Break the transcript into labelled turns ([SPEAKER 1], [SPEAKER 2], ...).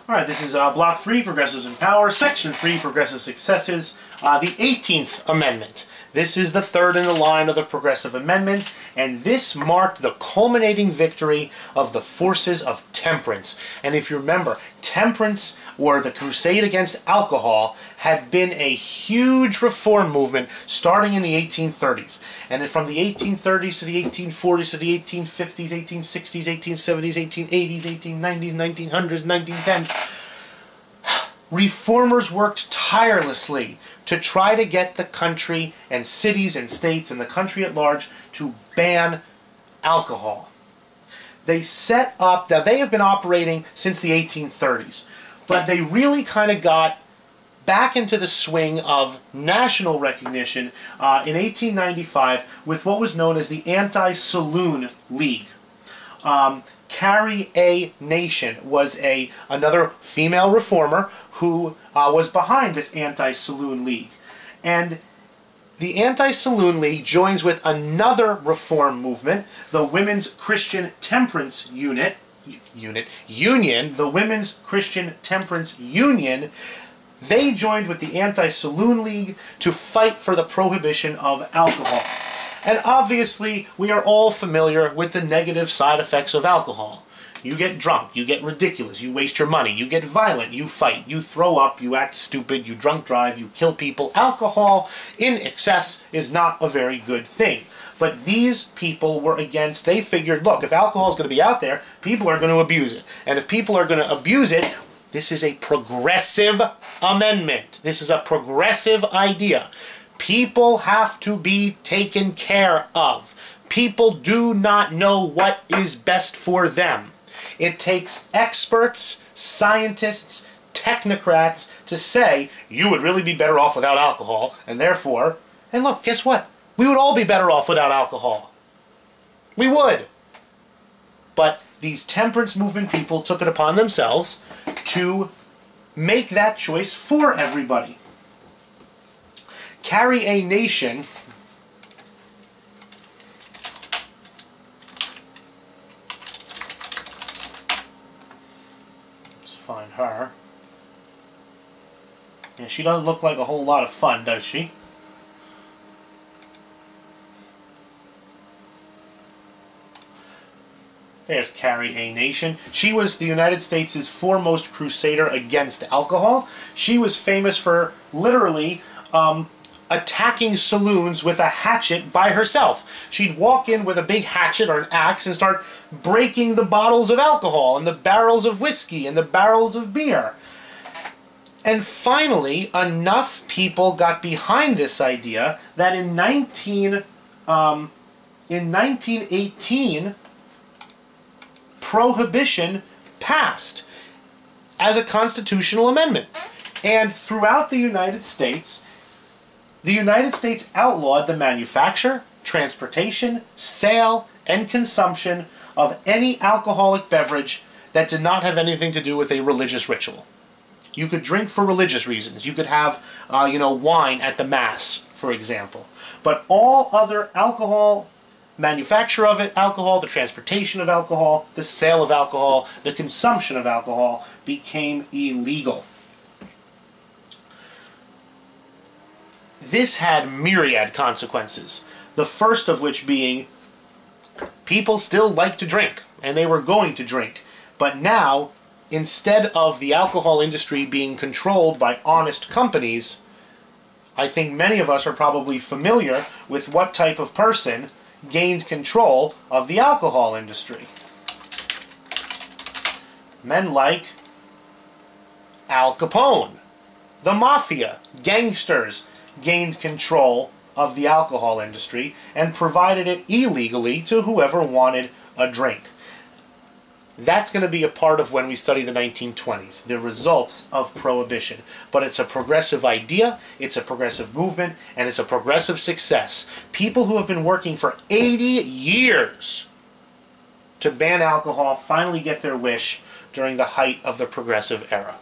[SPEAKER 1] All right, this is Block 3, Progressives in Power, Section 3, Progressive Successes, the 18th Amendment. This is the third in the line of the Progressive Amendments, and this marked the culminating victory of the forces of temperance. And if you remember, temperance, or the crusade against alcohol, had been a huge reform movement starting in the 1830s. And then from the 1830s to the 1840s to the 1850s, 1860s, 1870s, 1880s, 1890s, 1900s, 1910s, reformers worked tirelessly to try to get the country and cities and states and the country at large to ban alcohol. They set up, now they have been operating since the 1830s, but they really kind of got back into the swing of national recognition in 1895 with what was known as the Anti-Saloon League. Carrie A. Nation was another female reformer who was behind this Anti-Saloon League. And the Anti-Saloon League joins with another reform movement, the Women's Christian Temperance Union, the Women's Christian Temperance Union. They joined with the Anti-Saloon League to fight for the prohibition of alcohol. And obviously, we are all familiar with the negative side effects of alcohol. You get drunk, you get ridiculous, you waste your money, you get violent, you fight, you throw up, you act stupid, you drunk drive, you kill people. Alcohol in excess is not a very good thing. But these people were against, they figured, look, if alcohol is going to be out there, people are going to abuse it. And if people are going to abuse it, this is a progressive amendment. This is a progressive idea. People have to be taken care of. People do not know what is best for them. It takes experts, scientists, technocrats to say, you would really be better off without alcohol, and therefore, and look, guess what? We would all be better off without alcohol. We would. But these temperance movement people took it upon themselves to make that choice for everybody. Carrie A. Nation find her. Yeah, she doesn't look like a whole lot of fun, does she? There's Carrie A. Nation. She was the United States' foremost crusader against alcohol. She was famous for literally attacking saloons with a hatchet by herself. She'd walk in with a big hatchet or an axe and start breaking the bottles of alcohol and the barrels of whiskey and the barrels of beer. And finally, enough people got behind this idea that in 1918, Prohibition passed as a constitutional amendment. And throughout the United States outlawed the manufacture, transportation, sale, and consumption of any alcoholic beverage that did not have anything to do with a religious ritual. You could drink for religious reasons. You could have, wine at the Mass, for example. But all other alcohol, manufacture of alcohol, the transportation of alcohol, the sale of alcohol, the consumption of alcohol became illegal. This had myriad consequences, the first of which being people still like to drink, and they were going to drink. But now, instead of the alcohol industry being controlled by honest companies, I think many of us are probably familiar with what type of person gained control of the alcohol industry. Men like Al Capone, the mafia, gangsters, gained control of the alcohol industry and provided it illegally to whoever wanted a drink. That's going to be a part of when we study the 1920s, the results of Prohibition. But it's a progressive idea, it's a progressive movement, and it's a progressive success. People who have been working for 80 years to ban alcohol finally get their wish during the height of the progressive era.